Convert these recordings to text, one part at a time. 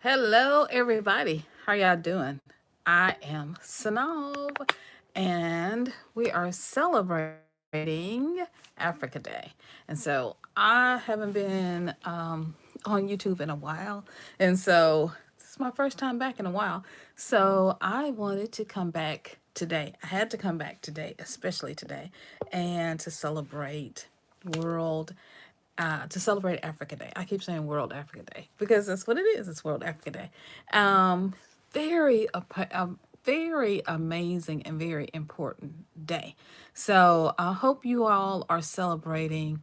Hello, everybody. How y'all doing? I am Sanov, and we are celebrating Africa Day. And so I haven't been on YouTube in a while, and so this is my first time back in a while. So I wanted to come back today. I had to come back today, especially today, and to celebrate Africa Day. I keep saying World Africa Day because that's what it is. It's World Africa Day. Um, very amazing and very important day. So I hope you all are celebrating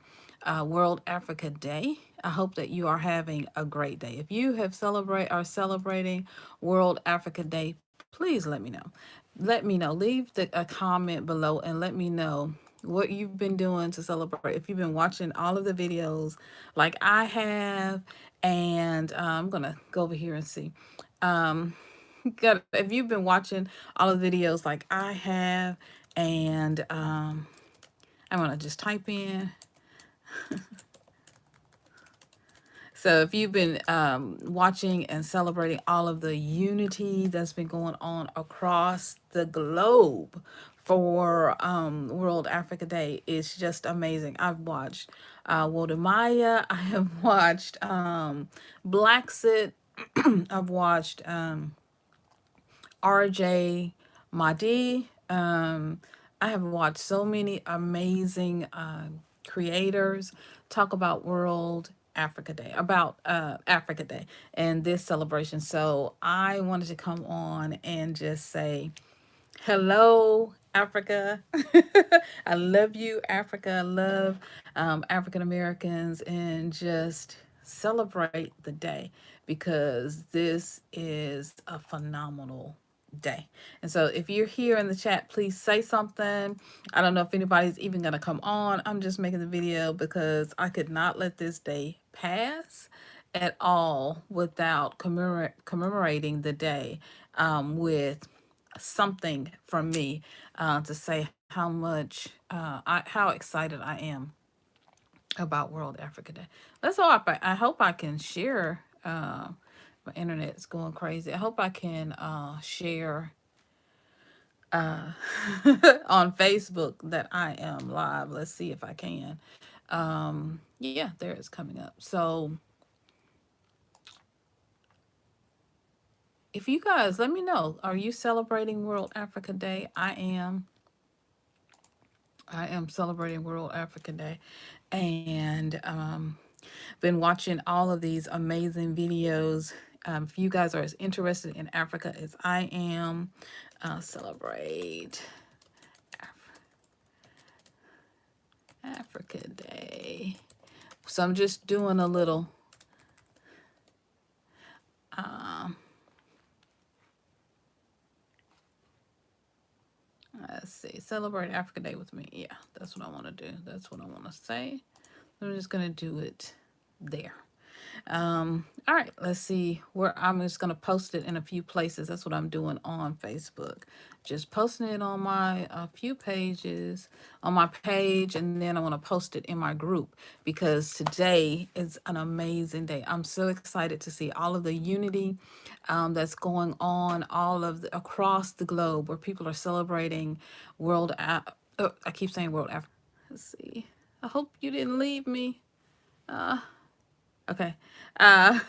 World Africa Day. I hope that you are having a great day. If you are celebrating World Africa Day, please let me know. Let me know. Leave a comment below and let me know what you've been doing to celebrate. If you've been watching all of the videos like I have, and I'm gonna go over here and see. Um, if you've been watching all of the videos like I have, and I'm gonna just type in. So if you've been watching and celebrating all of the unity that's been going on across the globe for World Africa Day, it's just amazing. I've watched Wode Maya. I have watched BLAXIT. I've watched RJ Mahdi. I have watched so many amazing creators talk about World Africa Day, about Africa Day and this celebration. So I wanted to come on and just say, hello, Africa. I love you, Africa. I love African Americans, and just celebrate the day because this is a phenomenal day. And so if you're here in the chat, please say something. I don't know if anybody's even going to come on. I'm just making the video because I could not let this day pass at all without commemorating the day with something from me to say how excited I am about World Africa Day. Let's hope I hope I can share. My internet's going crazy. I hope I can share uh, on Facebook that I am live. Let's see if I can. Yeah, there it's coming up. So if you guys let me know, are you celebrating World Africa Day? I am. I am celebrating World Africa Day, and been watching all of these amazing videos. If you guys are as interested in Africa as I am, celebrate Africa Day. So I'm just doing a little. Um, let's see, celebrate Africa Day with me. Yeah, that's what I want to do. That's what I want to say. I'm just gonna do it there. All right, let's see where I'm just gonna post it in a few places. That's what I'm doing on Facebook. Just posting it on my few pages, on my page, and then I want to post it in my group because today is an amazing day. I'm so excited to see all of the unity that's going on across the globe where people are celebrating I keep saying World Africa. Let's see. I hope you didn't leave me. Uh, Okay. Uh,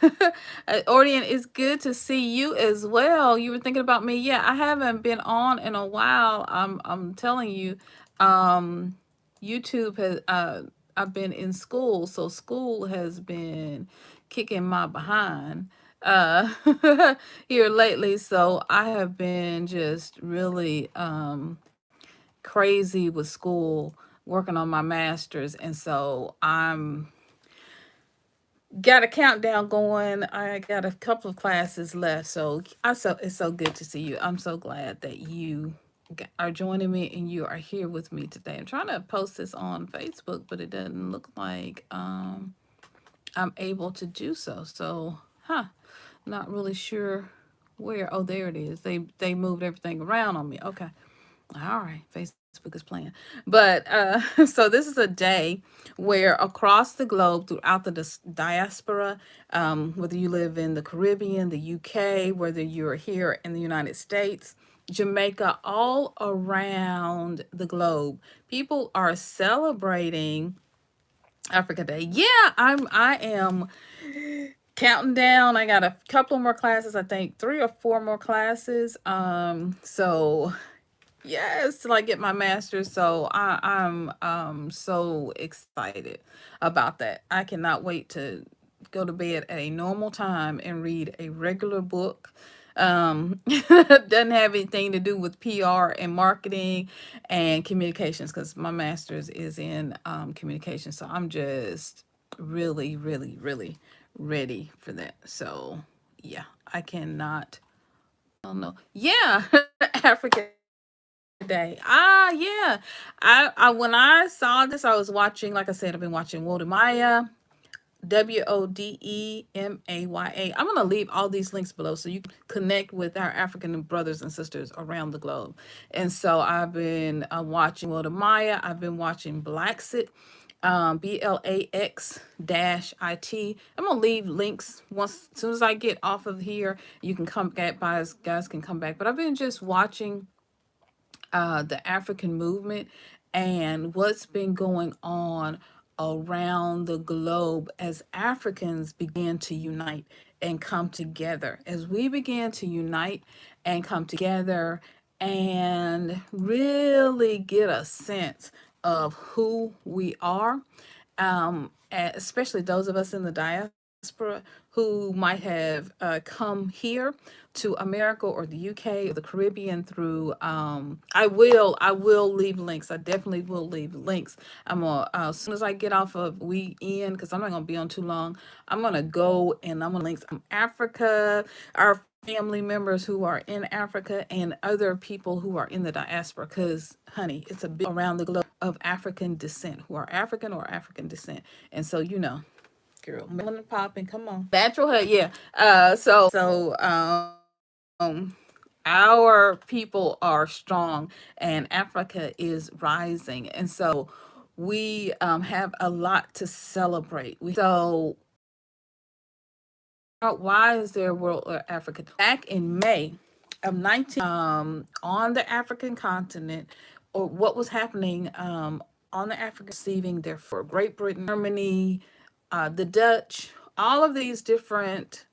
Orient, it's good to see you as well. You were thinking about me. Yeah, I haven't been on in a while. I'm telling you, um, YouTube has. I've been in school, so school has been kicking my behind uh, here lately. So I have been just really crazy with school, working on my master's, and so I'm got a countdown going. I got a couple of classes left, so it's so good to see you. I'm so glad that you are joining me and you are here with me today. I'm trying to post this on Facebook, but it doesn't look like I'm able to do so. So, not really sure where. Oh, there it is. They moved everything around on me. Okay. All right. Facebook Facebook is playing. But so this is a day where across the globe, throughout the diaspora, whether you live in the Caribbean, the UK, whether you're here in the United States, Jamaica, all around the globe, people are celebrating Africa Day. Yeah, I am counting down. I got a couple more classes, I think 3 or 4 more classes. So yes, till I get my master's. So I'm so excited about that. I cannot wait to go to bed at a normal time and read a regular book. Doesn't have anything to do with PR and marketing and communications, because my master's is in communications. So I'm just really, really, really ready for that. So yeah, I cannot. Oh no, yeah, African Day. Ah, yeah. I when I saw this, I was watching. Like I said, I've been watching Wode Maya, WODEMAYA. I'm gonna leave all these links below so you can connect with our African brothers and sisters around the globe. And so I've been watching Wode Maya. I've been watching BLAXIT, BLAX-IT. I'm gonna leave links once as soon as I get off of here. You can come back, guys can come back. But I've been just watching the African movement and what's been going on around the globe as Africans begin to unite and come together. As we begin to unite and come together and really get a sense of who we are, especially those of us in the diaspora who might have come here to America or the UK or the Caribbean through. I will leave links. I definitely will leave links. I'm gonna as soon as I get off of we in, because I'm not gonna be on too long. I'm gonna go and I'm gonna links from Africa, our family members who are in Africa, and other people who are in the diaspora. Because, honey, it's a bit around the globe of African descent, who are African or African descent. And so, girl, Melon popping, come on. Natural hair, yeah. Our people are strong and Africa is rising. And so we have a lot to celebrate. Why is there World Africa? Back in May of 19, on the African continent, or what was happening on the African receiving their for Great Britain, Germany, the Dutch, all of these different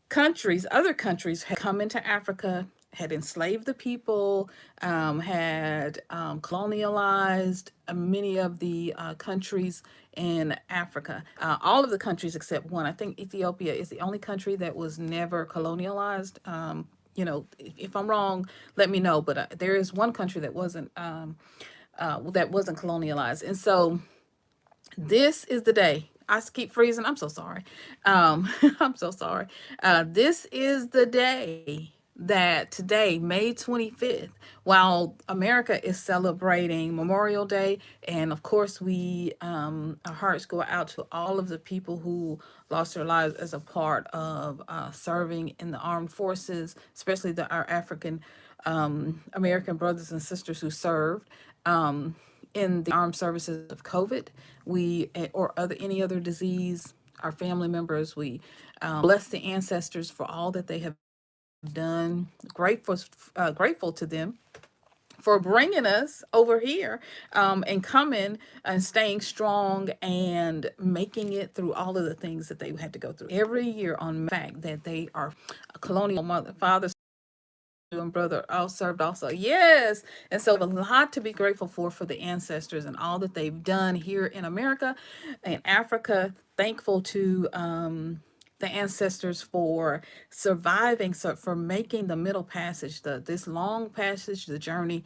countries, other countries had come into Africa, had enslaved the people, had colonialized many of the countries in Africa. All of the countries except one. I think Ethiopia is the only country that was never colonialized. If I'm wrong, let me know. But there is one country that wasn't colonialized, and so this is the day. I keep freezing. I'm so sorry. I'm so sorry. This is the day that today, May 25th, while America is celebrating Memorial Day, and of course, our hearts go out to all of the people who lost their lives as a part of serving in the armed forces, especially our African American brothers and sisters who served. In the armed services of COVID, or any other disease, our family members, we bless the ancestors for all that they have done. Grateful to them for bringing us over here, and coming and staying strong and making it through all of the things that they had to go through every year, on the fact that they are a colonial fathers and brother all served also. Yes. And so a lot to be grateful for the ancestors and all that they've done here in America and Africa. Thankful to the ancestors for surviving, so for making the middle passage, this long passage, the journey,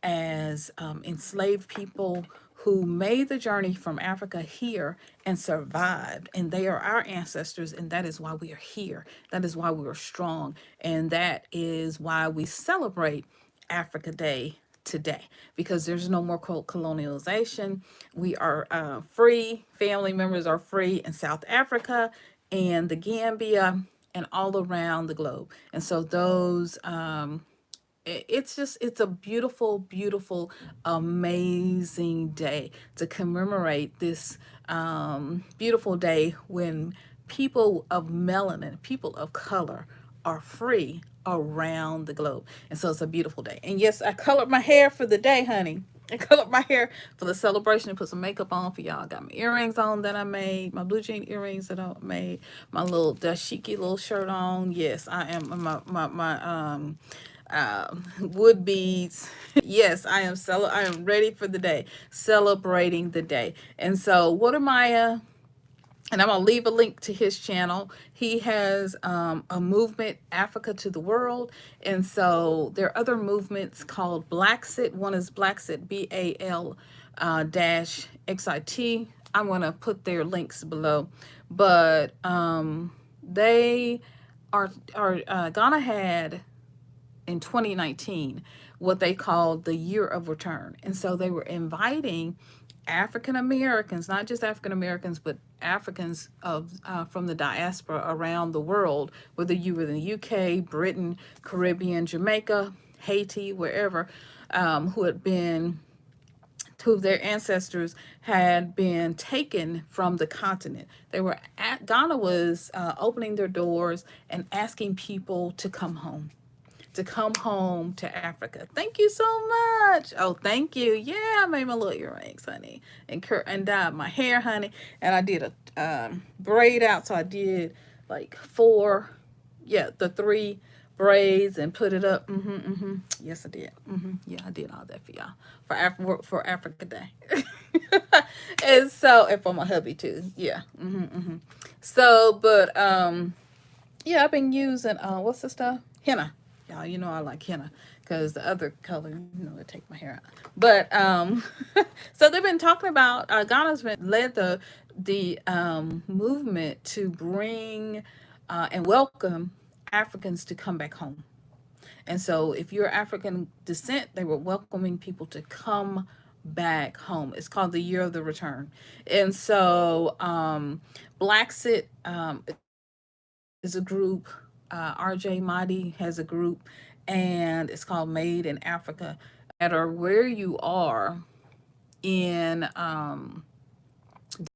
as enslaved people who made the journey from Africa here and survived. And they are our ancestors, and that is why we are here. That is why we are strong. And that is why we celebrate Africa Day today, because there's no more colonialization. We are free. Family members are free in South Africa and the Gambia and all around the globe. And so those it's just, it's a beautiful, beautiful, amazing day to commemorate this beautiful day when people of melanin, people of color, are free around the globe. And so it's a beautiful day. And yes, I colored my hair for the day, honey. I colored my hair for the celebration and put some makeup on for y'all. Got my earrings on that I made, my blue jean earrings that I made, my little dashiki little shirt on. Yes, I am my wood beads. Yes, I am ready for the day, celebrating the day. And so Wode Maya, and I'm gonna leave a link to his channel. He has a movement, Africa to the World, and so there are other movements called BLAXIT. One is BLAXIT, BAL dash XIT. I'm gonna put their links below, but they are Ghana had in 2019 what they called the year of return. And so they were inviting African Americans, not just African Americans, but Africans of from the diaspora around the world, whether you were in the UK, Britain, Caribbean, Jamaica, Haiti, wherever, who had been, who their ancestors had been taken from the continent. They were at, Ghana was opening their doors and asking people to come home to Africa. Thank you so much. Oh, thank you. Yeah, I made my little earrings, honey, and dyed my hair, honey, and I did a braid out. So I did like four, yeah, the three braids and put it up. Yes, I did. Yeah, I did all that for y'all for Africa Day, and so and for my hubby too. Yeah. So, but yeah, I've been using what's the stuff? Henna. Y'all, you know I like henna because the other color, you know, it take my hair out. But so they've been talking about Ghana's been led the movement to bring and welcome Africans to come back home. And so if you're African descent, they were welcoming people to come back home. It's called the Year of the Return. And so BLAXIT is a group. RJ Mahdi has a group, and it's called Made in Africa. No matter where you are in the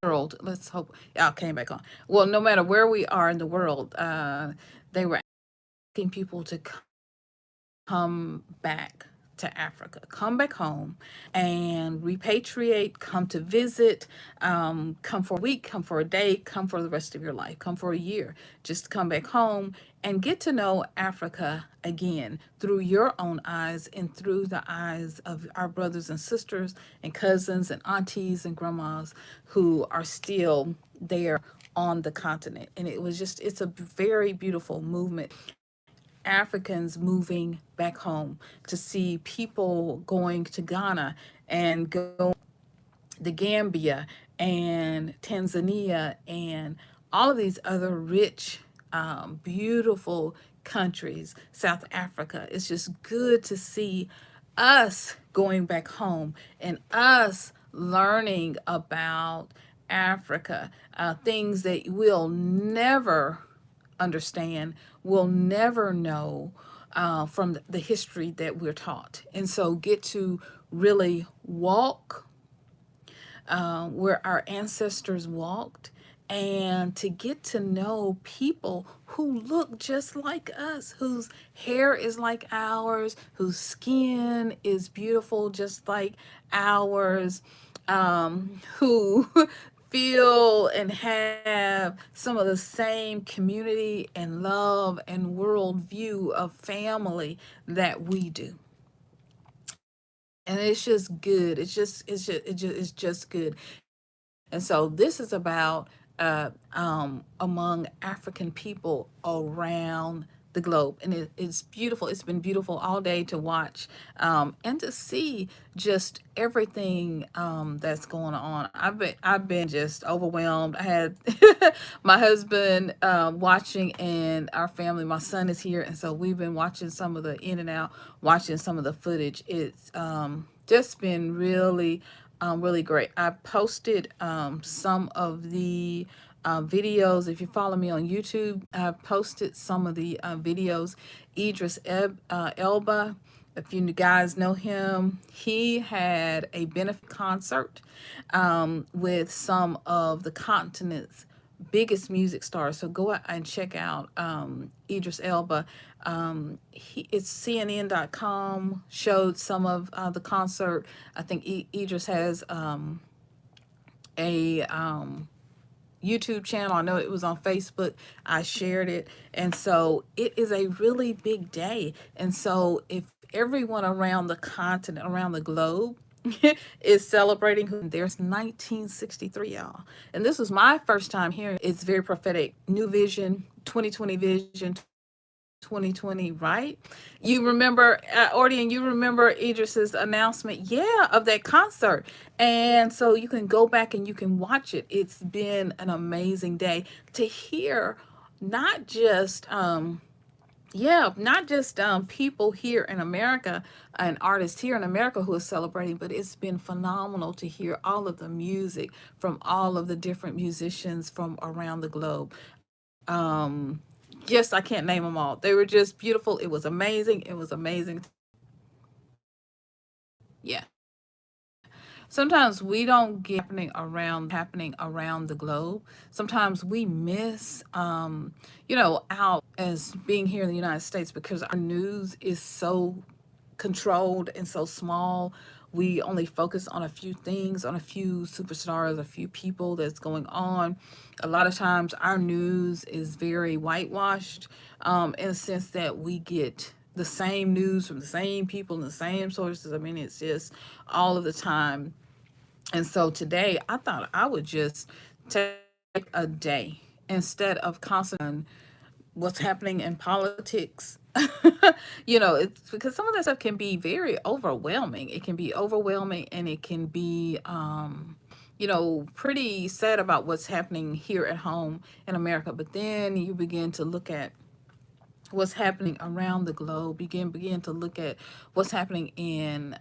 world, let's hope y'all came back on. Well, no matter where we are in the world, they were asking people to come back to Africa, come back home and repatriate, come to visit, come for a week, come for a day, come for the rest of your life, come for a year. Just come back home and get to know Africa again through your own eyes and through the eyes of our brothers and sisters and cousins and aunties and grandmas who are still there on the continent. And it was just, it's a very beautiful movement. Africans moving back home, to see people going to Ghana and go the Gambia and Tanzania and all of these other rich, beautiful countries, South Africa. It's just good to see us going back home and us learning about Africa, things that we'll never understand, we'll never know from the history that we're taught. And so get to really walk where our ancestors walked, and to get to know people who look just like us, whose hair is like ours, whose skin is beautiful just like ours, who feel and have some of the same community and love and worldview of family that we do. And it's just good. It's just good. And so this is about among African people around the globe, and it's beautiful. It's been beautiful all day to watch and to see just everything that's going on. I've been just overwhelmed. I had my husband watching, and our family. My son is here, and so we've been watching some of the in and out, watching some of the footage. It's just been really really great. I posted some of the videos. If you follow me on YouTube, I've posted some of the videos. Elba, if you guys know him, he had a benefit concert with some of the continent's biggest music stars. So go out and check out Idris Elba. It's CNN.com showed some of the concert. I think Idris has a YouTube channel. I know it was on Facebook. I shared it. And so it is a really big day. And so if everyone around the continent, around the globe, is celebrating who there's 1963, y'all. And this was my first time hearing it's very prophetic. New vision, 2020 vision, 2020, right? You remember, Ordian, you remember Idris's announcement, yeah, of that concert. And so you can go back and you can watch it. It's been an amazing day to hear not just not just people here in America and artists here in America who are celebrating, but it's been phenomenal to hear all of the music from all of the different musicians from around the globe. Yes, I can't name them all. They were just beautiful. It was amazing. It was amazing. Yeah. Sometimes we don't get happening around the globe. Sometimes we miss out as being here in the United States because our news is so controlled and so small. We only focus on a few things, on a few superstars, a few people that's going on. A lot of times our news is very whitewashed in the sense that we get the same news from the same people and the same sources. I mean, it's just all of the time. And so today I thought I would just take a day instead of concentrating on what's happening in politics. It's because some of that stuff can be very overwhelming. It can be overwhelming and it can be pretty sad about what's happening here at home in America. But then you begin to look at what's happening around the globe. Begin to look at what's happening in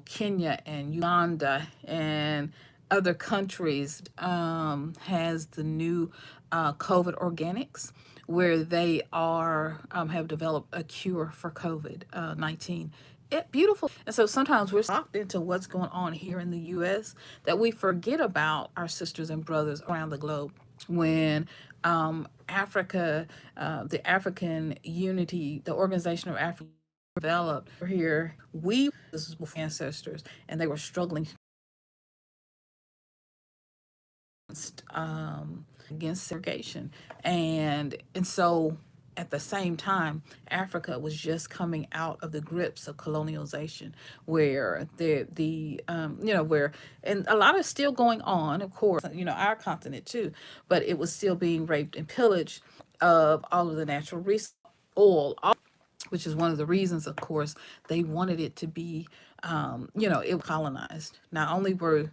Kenya and Uganda and other countries. Has the new COVID organics where they are have developed a cure for COVID 19. Beautiful. And so sometimes we're locked into what's going on here in the U.S. that we forget about our sisters and brothers around the globe when Africa, the African Unity, the Organization of Africa developed here. This was before ancestors, and they were struggling against segregation, and so at the same time, Africa was just coming out of the grips of colonialization, where where and a lot is still going on, of course, our continent too, but it was still being raped and pillaged of all of the natural resources, oil, which is one of the reasons, of course, they wanted it to be, it was colonized. Not only were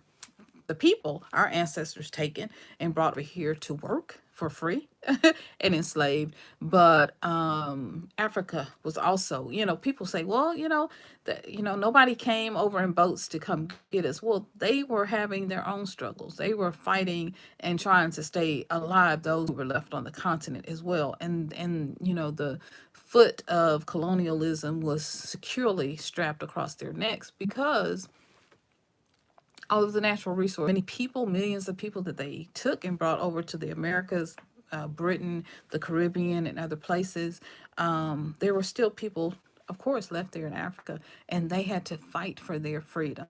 the people, our ancestors, taken and brought over here to work for free and enslaved. But Africa was also, people say, well, nobody came over in boats to come get us. Well, they were having their own struggles. They were fighting and trying to stay alive, those who were left on the continent as well. And the foot of colonialism was securely strapped across their necks because all of the natural resources. Many people, millions of people that they took and brought over to the Americas, Britain, the Caribbean, and other places. There were still people, of course, left there in Africa, and they had to fight for their freedom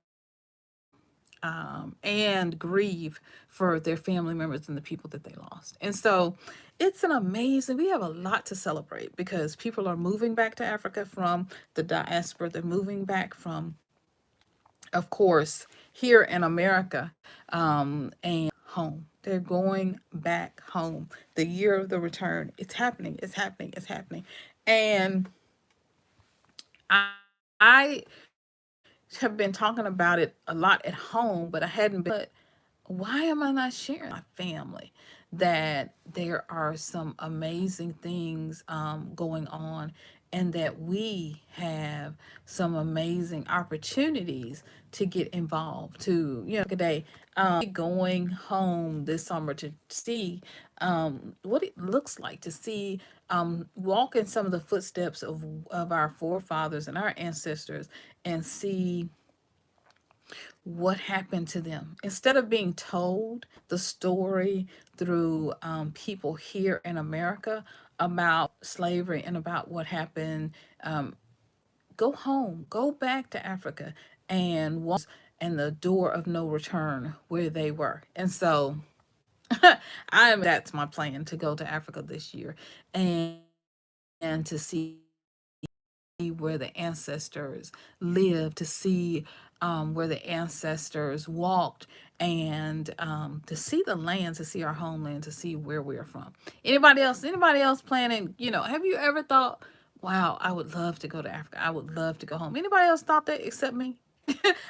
and grieve for their family members and the people that they lost. And so it's an amazing, we have a lot to celebrate because people are moving back to Africa from the diaspora. They're moving back from, of course, here in America, and home. They're going back home. The year of the return. It's happening. It's happening. It's happening. And I have been talking about it a lot at home, but I hadn't been. But why am I not sharing my family? that there are some amazing things going on, and that we have some amazing opportunities to get involved, to, today, going home this summer to see what it looks like to see, walk in some of the footsteps of our forefathers and our ancestors, and see what happened to them. Instead of being told the story through people here in America about slavery and about what happened, go home, go back to Africa and walk and the door of no return where they were. And so that's my plan, to go to Africa this year and to see where the ancestors lived, to see where the ancestors walked, and to see the land, to see our homeland, to see where we're from. Anybody else? Anybody else planning? Have you ever thought, "Wow, I would love to go to Africa. I would love to go home." Anybody else thought that except me?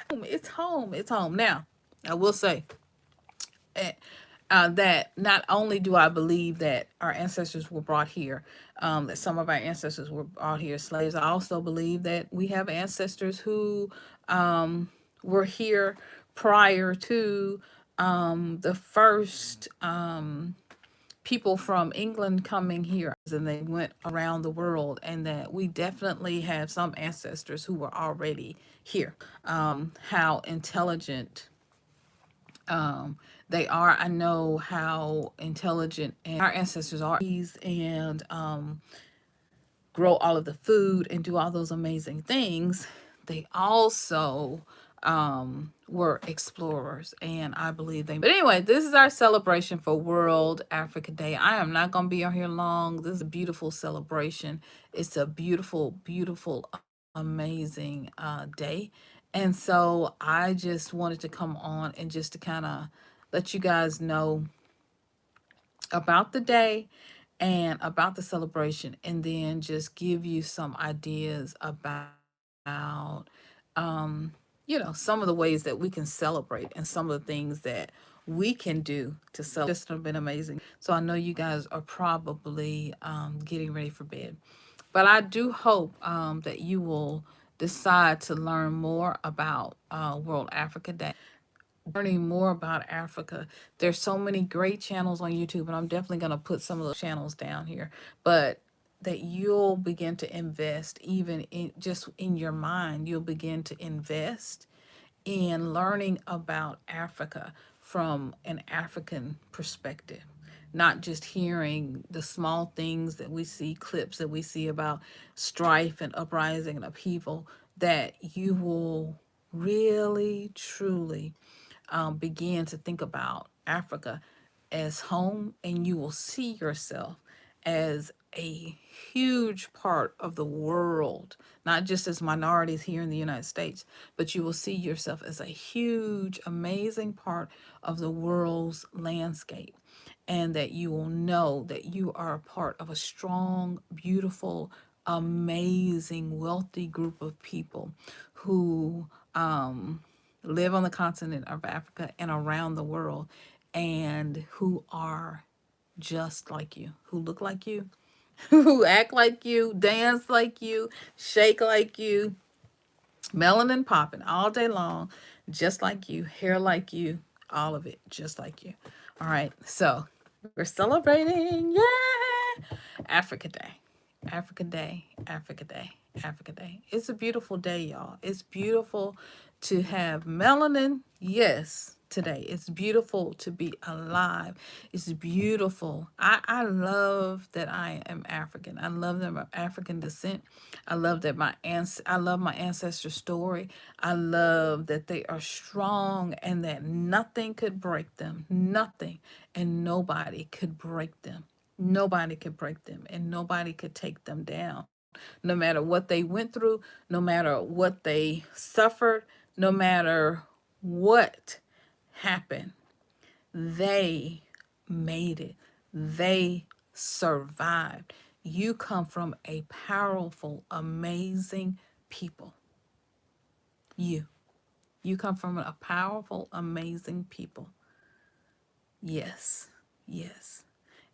It's home. It's home. Now, I will say, eh, that not only do I believe that our ancestors were brought here, that some of our ancestors were brought here as slaves, I also believe that we have ancestors who were here prior to the first people from England coming here, and they went around the world, and that we definitely have some ancestors who were already here. How intelligent they are. I know how intelligent and our ancestors are, and grow all of the food and do all those amazing things. They also were explorers, and I believe they. But anyway, this is our celebration for World Africa Day. I am not going to be on here long. This is a beautiful celebration. It's a beautiful, beautiful, amazing day. And so I just wanted to come on and just to kind of let you guys know about the day and about the celebration, and then just give you some ideas about some of the ways that we can celebrate, and some of the things that we can do to celebrate. Just have been amazing. So I know you guys are probably getting ready for bed, but I do hope that you will decide to learn more about World Africa Day, learning more about Africa. There's so many great channels on YouTube, and I'm definitely going to put some of those channels down here. But that you'll begin to invest, even in just in your mind, you'll begin to invest in learning about Africa from an African perspective. Not just hearing the small things that we see, clips that we see about strife and uprising and upheaval, that you will really, truly begin to think about Africa as home, and you will see yourself as a huge part of the world, not just as minorities here in the United States, but you will see yourself as a huge, amazing part of the world's landscape. And that you will know that you are a part of a strong, beautiful, amazing, wealthy group of people who live on the continent of Africa and around the world, and who are just like you, who look like you, who act like you, dance like you, shake like you, melanin popping all day long, just like you, hair like you, all of it just like you. All right, so we're celebrating, yeah, Africa Day. Africa Day, Africa Day, Africa Day. It's a beautiful day, y'all. It's beautiful to have melanin, yes, today. It's beautiful to be alive. It's beautiful. I love that I am African. I love that I'm of African descent. I love that I love my ancestor story. I love that they are strong and that nothing could break them. Nothing and nobody could break them. Nobody could break them, and nobody could take them down. No matter what they went through, no matter what they suffered, no matter what happened, they made it. They survived. You come from a powerful, amazing people. You. You come from a powerful, amazing people. Yes. Yes.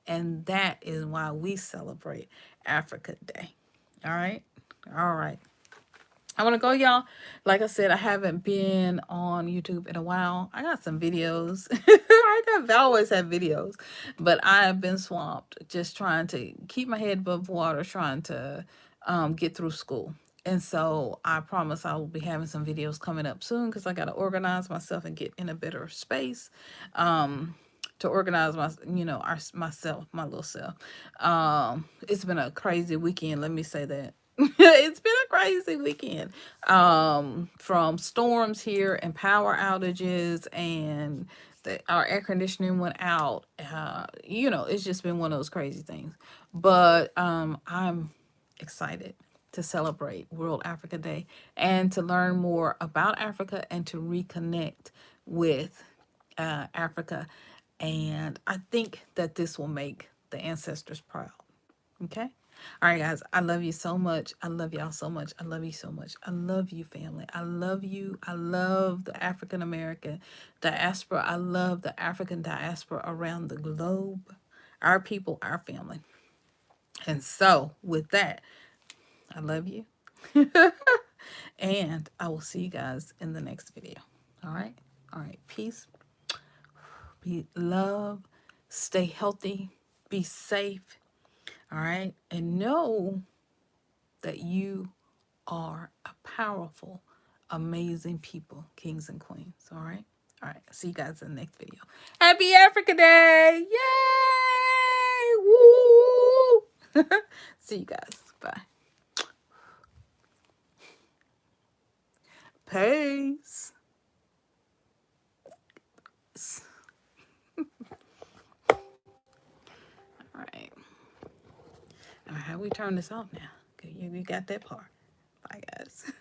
And that is why we celebrate Africa Day. All right. All right. I want to go, y'all. Like I said, I haven't been on YouTube in a while. I got some videos. I always have videos, but I have been swamped just trying to keep my head above water, trying to get through school. And so I promise I will be having some videos coming up soon because I got to organize myself and get in a better space. To organize my, myself, my little self. It's been a crazy weekend. Let me say that. It's been a crazy weekend. From storms here and power outages, and our air conditioning went out. It's just been one of those crazy things. But I'm excited to celebrate World Africa Day and to learn more about Africa and to reconnect with Africa. And I think that this will make the ancestors proud. Okay. All right, guys. I love you so much. I love y'all so much. I love you so much. I love you, family. I love you. I love the African American diaspora. I love the African diaspora around the globe. Our people, our family. And so, with that, I love you. And I will see you guys in the next video. All right. All right. Peace. Be love. Stay healthy. Be safe. All right. And know that you are a powerful, amazing people, kings and queens. All right. All right. See you guys in the next video. Happy Africa Day. Yay. Woo. See you guys. Bye. Peace. All right. All right. How we turn this off now? Okay. You got that part. Bye, guys.